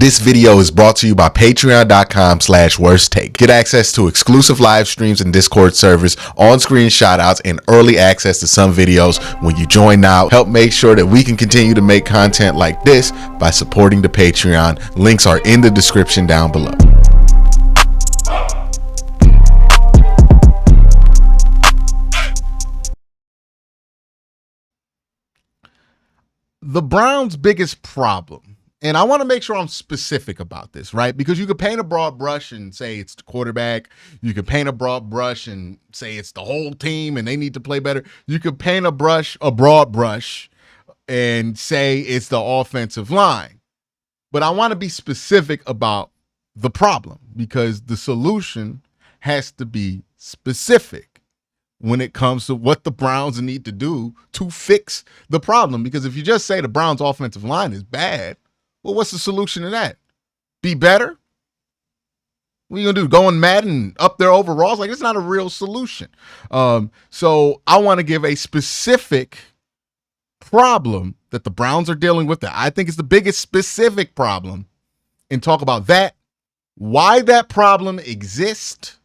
This video is brought to you by patreon.com/worsttake. Get access to exclusive live streams and Discord servers, on-screen shoutouts, and early access to some videos when you join now. Help make sure that we can continue to make content like this by supporting the Patreon. Links are in the description down below. The Browns' biggest problem, and I want to make sure I'm specific about this, right? Because you could paint a broad brush and say it's the quarterback. You could paint a broad brush and say it's the whole team and they need to play better. You could paint a broad brush and say it's the offensive line. But I want to be specific about the problem because the solution has to be specific when it comes to what the Browns need to do to fix the problem. Because if you just say the Browns' offensive line is bad, well, what's the solution to that? Be better? What are you going to do? Go and Madden up their overalls? Like, it's not a real solution. So I want to give a specific problem that the Browns are dealing with that I think is the biggest specific problem and talk about that, why that problem exists,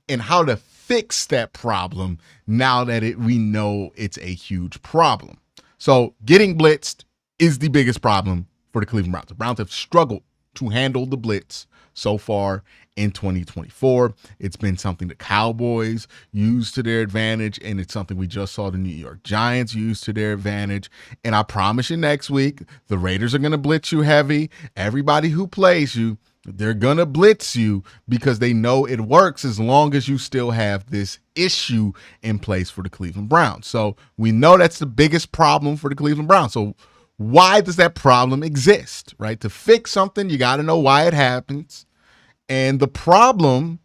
and how to fix that problem now that we know it's a huge problem. So getting blitzed is the biggest problem for the Cleveland Browns. The Browns have struggled to handle the blitz so far in 2024. It's been something the Cowboys use to their advantage, and it's something we just saw the New York Giants use to their advantage. And I promise you next week, the Raiders are going to blitz you heavy. Everybody who plays you, they're going to blitz you because they know it works as long as you still have this issue in place for the Cleveland Browns. So we know that's the biggest problem for the Cleveland Browns. So why does that problem exist, right? To fix something, you got to know why it happens. And the problem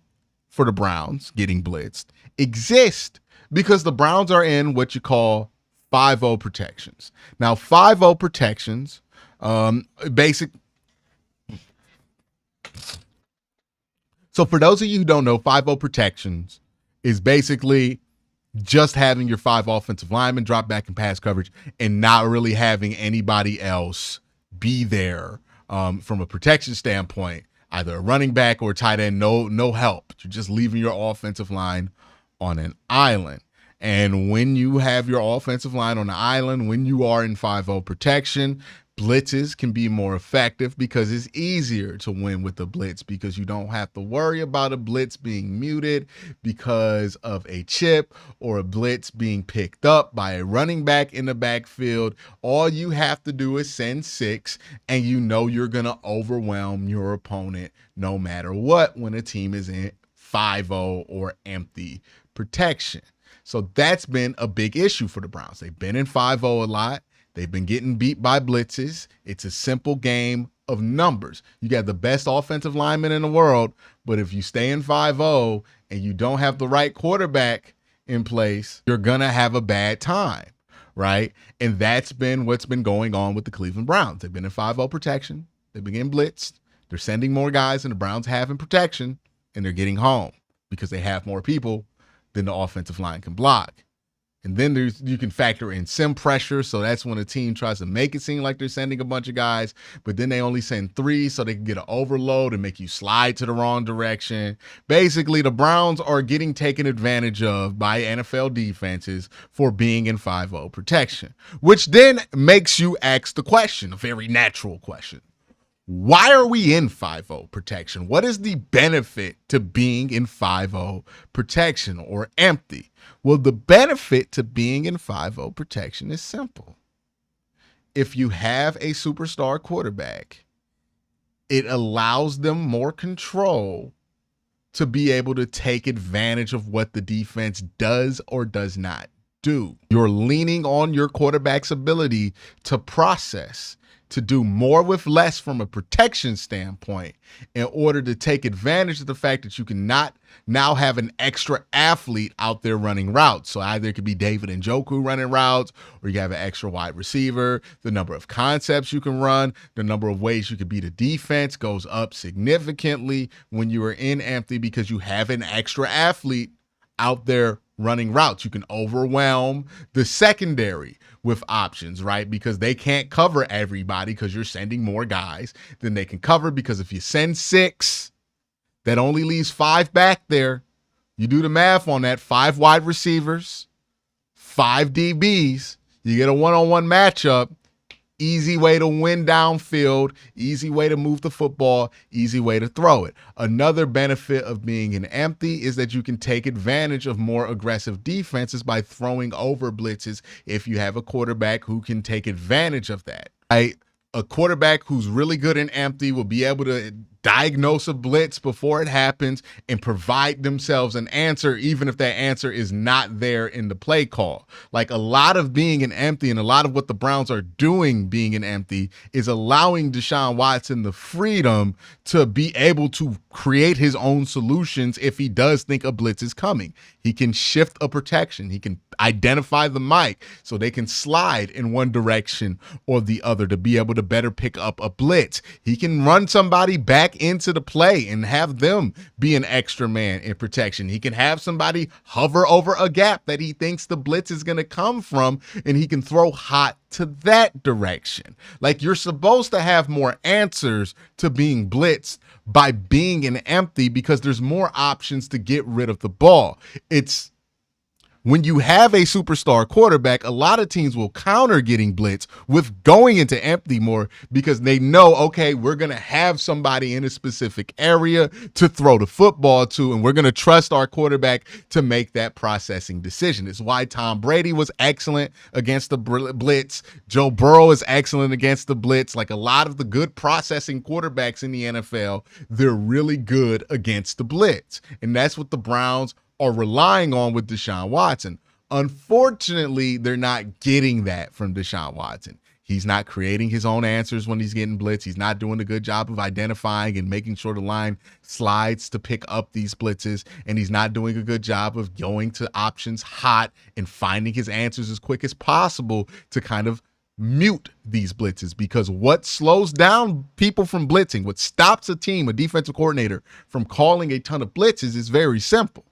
for the Browns getting blitzed exists because the Browns are in what you call 5-0 protections. Now, 5-0 protections, So for those of you who don't know, 5-0 protections is basically just having your 5 offensive linemen drop back in pass coverage and not really having anybody else be there from a protection standpoint, either a running back or a tight end, no help. You're just leaving your offensive line on an island. And when you have your offensive line on the island, when you are in 5-0 protection, blitzes can be more effective because it's easier to win with the blitz because you don't have to worry about a blitz being muted because of a chip or a blitz being picked up by a running back in the backfield. All you have to do is send 6 and you know you're going to overwhelm your opponent no matter what when a team is in 5-0 or empty protection. So that's been a big issue for the Browns. They've been in 5-0 a lot. They've been getting beat by blitzes. It's a simple game of numbers. You got the best offensive lineman in the world, but if you stay in 5-0 and you don't have the right quarterback in place, you're going to have a bad time, right? And that's been what's been going on with the Cleveland Browns. They've been in 5-0 protection. They've been getting blitzed. They're sending more guys than the Browns have in protection, and they're getting home because they have more people than the offensive line can block. And then you can factor in sim pressure. So that's when a team tries to make it seem like they're sending a bunch of guys, but then they only send 3 so they can get an overload and make you slide to the wrong direction. Basically, the Browns are getting taken advantage of by NFL defenses for being in 5-0 protection, which then makes you ask the question, a very natural question. Why are we in 5-0 protection? What is the benefit to being in 5-0 protection or empty? Well, the benefit to being in 5-0 protection is simple. If you have a superstar quarterback, it allows them more control to be able to take advantage of what the defense does or does not do. You're leaning on your quarterback's ability to process, to do more with less from a protection standpoint in order to take advantage of the fact that you can not now have an extra athlete out there running routes. So either it could be David Njoku running routes, or you have an extra wide receiver. The number of concepts you can run, the number of ways you could beat a defense goes up significantly when you are in empty because you have an extra athlete out there running routes. You can overwhelm the secondary with options, right? Because they can't cover everybody because you're sending more guys than they can cover. Because if you send 6, that only leaves 5 back there. You do the math on that. 5 wide receivers, 5 DBs. You get a one-on-one matchup. Easy way to win downfield, easy way to move the football, easy way to throw it. Another benefit of being an empty is that you can take advantage of more aggressive defenses by throwing over blitzes if you have a quarterback who can take advantage of that. A quarterback who's really good in empty will be able to diagnose a blitz before it happens and provide themselves an answer, even if that answer is not there in the play call. Like, a lot of being an empty and a lot of what the Browns are doing being an empty is allowing Deshaun Watson the freedom to be able to create his own solutions if he does think a blitz is coming. He can shift a protection. He can identify the mic so they can slide in one direction or the other to be able to better pick up a blitz. He can run somebody back into the play and have them be an extra man in protection. He can have somebody hover over a gap that he thinks the blitz is going to come from, and he can throw hot to that direction. Like, you're supposed to have more answers to being blitzed by being an empty because there's more options to get rid of the ball. It's when you have a superstar quarterback, a lot of teams will counter getting blitzed with going into empty more because they know, okay, we're going to have somebody in a specific area to throw the football to, and we're going to trust our quarterback to make that processing decision. It's why Tom Brady was excellent against the blitz. Joe Burrow is excellent against the blitz. Like, a lot of the good processing quarterbacks in the NFL, they're really good against the blitz. And that's what the Browns are relying on with Deshaun Watson. Unfortunately, they're not getting that from Deshaun Watson. He's not creating his own answers when he's getting blitzed. He's not doing a good job of identifying and making sure the line slides to pick up these blitzes. And he's not doing a good job of going to options hot and finding his answers as quick as possible to kind of mute these blitzes. Because what slows down people from blitzing, what stops a team, a defensive coordinator, from calling a ton of blitzes is very simple.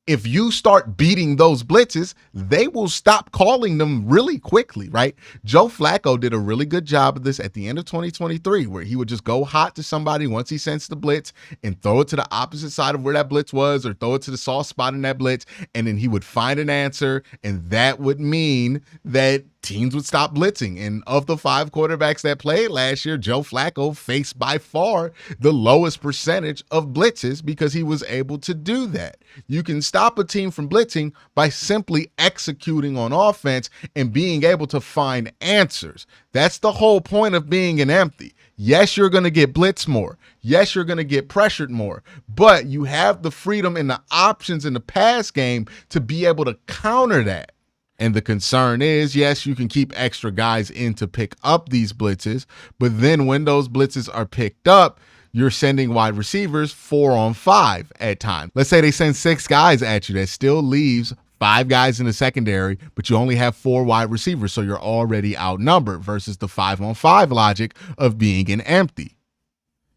If you start beating those blitzes, they will stop calling them really quickly, right? Joe Flacco did a really good job of this at the end of 2023, where he would just go hot to somebody once he sensed the blitz and throw it to the opposite side of where that blitz was, or throw it to the soft spot in that blitz, and then he would find an answer, and that would mean that teams would stop blitzing. And of the 5 quarterbacks that played last year, Joe Flacco faced by far the lowest percentage of blitzes because he was able to do that. You can stop a team from blitzing by simply executing on offense and being able to find answers. That's the whole point of being an empty. Yes, you're going to get blitzed more. Yes, you're going to get pressured more, but you have the freedom and the options in the pass game to be able to counter that. And the concern is, yes, you can keep extra guys in to pick up these blitzes, but then when those blitzes are picked up, you're sending wide receivers 4-on-5 at times. Let's say they send 6 guys at you. That still leaves 5 guys in the secondary, but you only have 4 wide receivers, so you're already outnumbered versus the 5-on-5 logic of being an empty.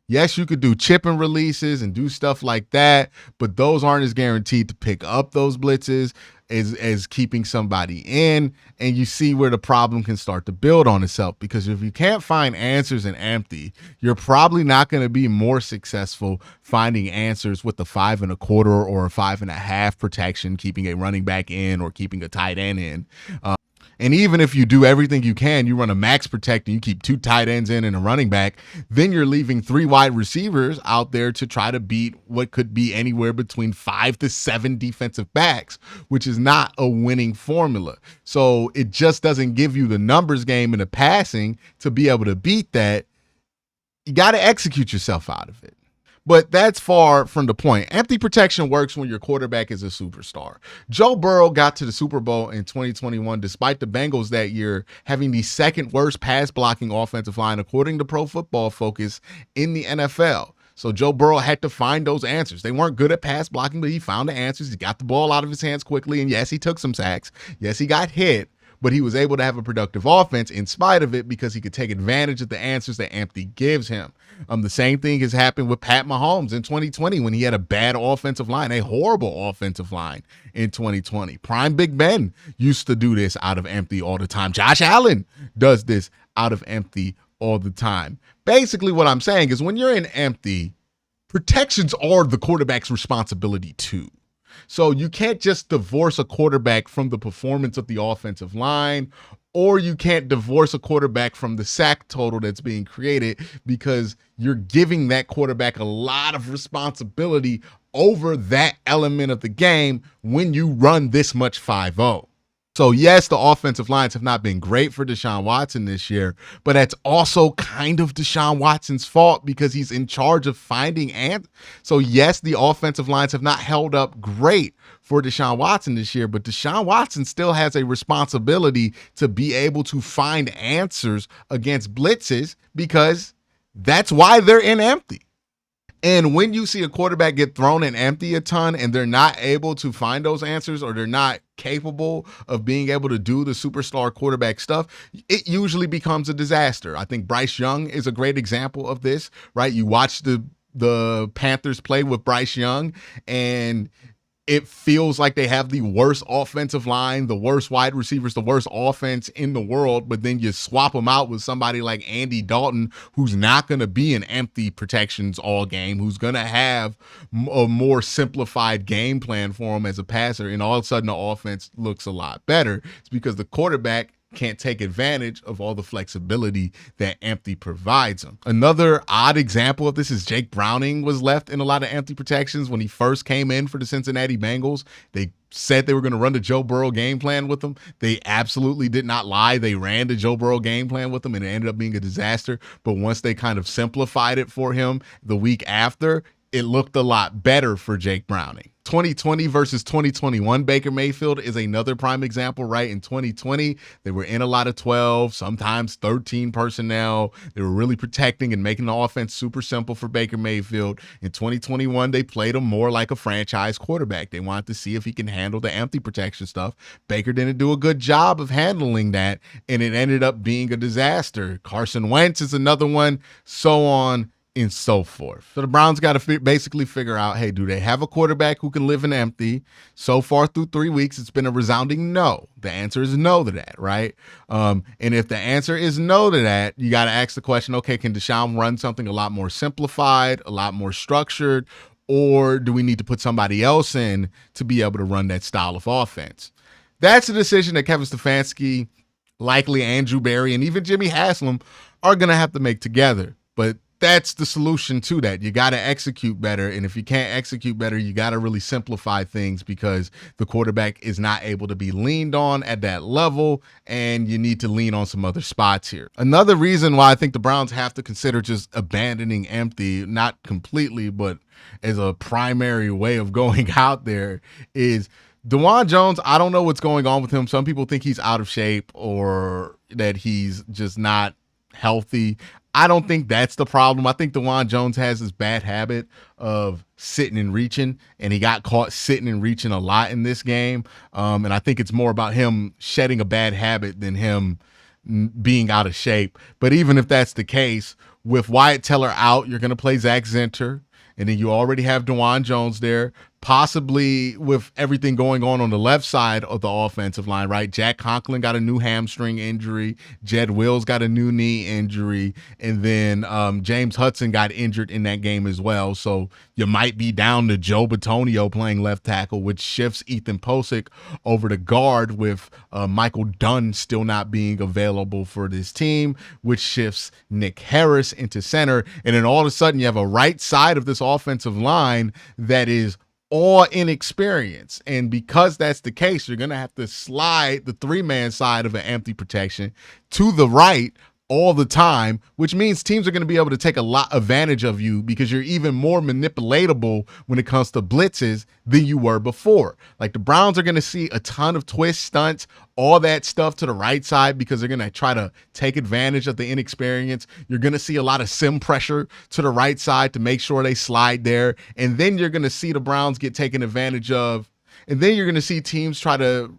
Yes, you could do chip and releases and do stuff like that, but those aren't as guaranteed to pick up those blitzes as keeping somebody in. And you see where the problem can start to build on itself, because if you can't find answers in empty, you're probably not going to be more successful finding answers with the 5 1/4 or a 5.5 protection, keeping a running back in or keeping a tight end in. And even if you do everything you can, you run a max protect and you keep 2 tight ends in and a running back, then you're leaving 3 wide receivers out there to try to beat what could be anywhere between 5 to 7 defensive backs, which is not a winning formula. So it just doesn't give you the numbers game and the passing to be able to beat that. You got to execute yourself out of it. But that's far from the point. Empty protection works when your quarterback is a superstar. Joe Burrow got to the Super Bowl in 2021 despite the Bengals that year having the 2nd worst pass blocking offensive line according to Pro Football Focus in the NFL. So Joe Burrow had to find those answers. They weren't good at pass blocking, but he found the answers. He got the ball out of his hands quickly, and yes, he took some sacks. Yes, he got hit. but he was able to have a productive offense in spite of it because he could take advantage of the answers that empty gives him. The same thing has happened with Pat Mahomes in 2020 when he had a bad offensive line, a horrible offensive line in 2020. Prime Big Ben used to do this out of empty all the time. Josh Allen does this out of empty all the time. Basically, what I'm saying is when you're in empty, protections are the quarterback's responsibility too. So you can't just divorce a quarterback from the performance of the offensive line, or you can't divorce a quarterback from the sack total that's being created, because you're giving that quarterback a lot of responsibility over that element of the game when you run this much 5-0. So yes, the offensive lines have not been great for Deshaun Watson this year, but that's also kind of Deshaun Watson's fault because he's in charge of finding answers. So yes, the offensive lines have not held up great for Deshaun Watson this year, but Deshaun Watson still has a responsibility to be able to find answers against blitzes because that's why they're in empty. And when you see a quarterback get thrown in empty a ton and they're not able to find those answers, or they're not capable of being able to do the superstar quarterback stuff, it usually becomes a disaster. I think Bryce Young is a great example of this, right? You watch the Panthers play with Bryce Young, and it feels like they have the worst offensive line, the worst wide receivers, the worst offense in the world, but then you swap them out with somebody like Andy Dalton, who's not going to be in empty protections all game, who's going to have a more simplified game plan for him as a passer, and all of a sudden the offense looks a lot better. It's because the quarterback can't take advantage of all the flexibility that empty provides him. Another odd example of this is Jake Browning was left in a lot of empty protections when he first came in for the Cincinnati Bengals. They said they were going to run the Joe Burrow game plan with him. They absolutely did not lie. They ran the Joe Burrow game plan with him, and it ended up being a disaster. But once they kind of simplified it for him the week after, it looked a lot better for Jake Browning. 2020 versus 2021 Baker Mayfield is another prime example, right? In 2020, they were in a lot of 12, sometimes 13 personnel. They were really protecting and making the offense super simple for Baker Mayfield. In 2021, they played him more like a franchise quarterback. They wanted to see if he can handle the empty protection stuff. Baker didn't do a good job of handling that, and it ended up being a disaster. Carson Wentz is another one, so on and so forth. So the Browns got to basically figure out, hey, do they have a quarterback who can live in empty? So far through 3 weeks, it's been a resounding no. The answer is no to that, right? And if the answer is no to that, you got to ask the question, okay, can Deshaun run something a lot more simplified, a lot more structured, or do we need to put somebody else in to be able to run that style of offense? That's a decision that Kevin Stefanski, likely Andrew Berry, and even Jimmy Haslam are going to have to make together. But that's the solution to that. You got to execute better. And if you can't execute better, you got to really simplify things because the quarterback is not able to be leaned on at that level, and you need to lean on some other spots here. Another reason why I think the Browns have to consider just abandoning empty, not completely, but as a primary way of going out there, is DeJuan Jones. I don't know what's going on with him. Some people think he's out of shape or that he's just not healthy. I don't think that's the problem. I think DeJuan Jones has this bad habit of sitting and reaching, and he got caught sitting and reaching a lot in this game. And I think it's more about him shedding a bad habit than him being out of shape. But even if that's the case, with Wyatt Teller out, you're going to play Zach Zinter, and then you already have DeJuan Jones there. Possibly with everything going on the left side of the offensive line, right? Jack Conklin got a new hamstring injury. Jed Wills got a new knee injury. And then James Hudson got injured in that game as well. So you might be down to Joe Bitonio playing left tackle, which shifts Ethan Posick over to guard with Michael Dunn still not being available for this team, which shifts Nick Harris into center. And then all of a sudden you have a right side of this offensive line that is all inexperience. And because that's the case, you're going to have to slide the three-man side of an empty protection to the right all the time, which means teams are going to be able to take a lot advantage of you because you're even more manipulatable when it comes to blitzes than you were before. Like the Browns are going to see a ton of twist stunts, all that stuff to the right side because they're going to try to take advantage of the inexperience. You're going to see a lot of sim pressure to the right side to make sure they slide there. And then you're going to see the Browns get taken advantage of. And then you're going to see teams try to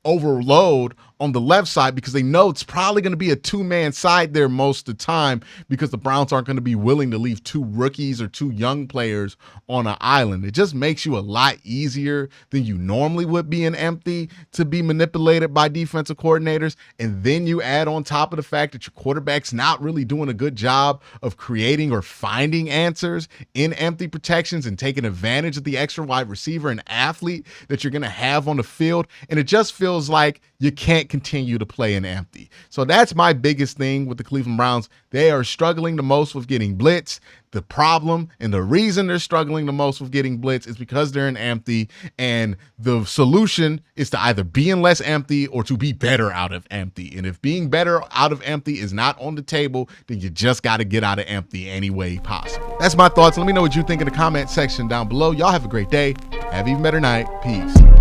overload on the left side because they know it's probably going to be a two-man side there most of the time because the Browns aren't going to be willing to leave two rookies or two young players on an island. It just makes you a lot easier than you normally would be in empty to be manipulated by defensive coordinators. And then you add on top of the fact that your quarterback's not really doing a good job of creating or finding answers in empty protections and taking advantage of the extra wide receiver and athlete that you're going to have on the field. And it just feels like you can't continue to play in empty. So that's my biggest thing with the Cleveland Browns. They are struggling the most with getting blitz. The problem and the reason they're struggling the most with getting blitz is because they're in empty, and the solution is to either be in less empty or to be better out of empty. And if being better out of empty is not on the table, then you just got to get out of empty any way possible. That's my thoughts. Let me know what you think in the comment section down below. Y'all have a great day. Have an even better night. Peace.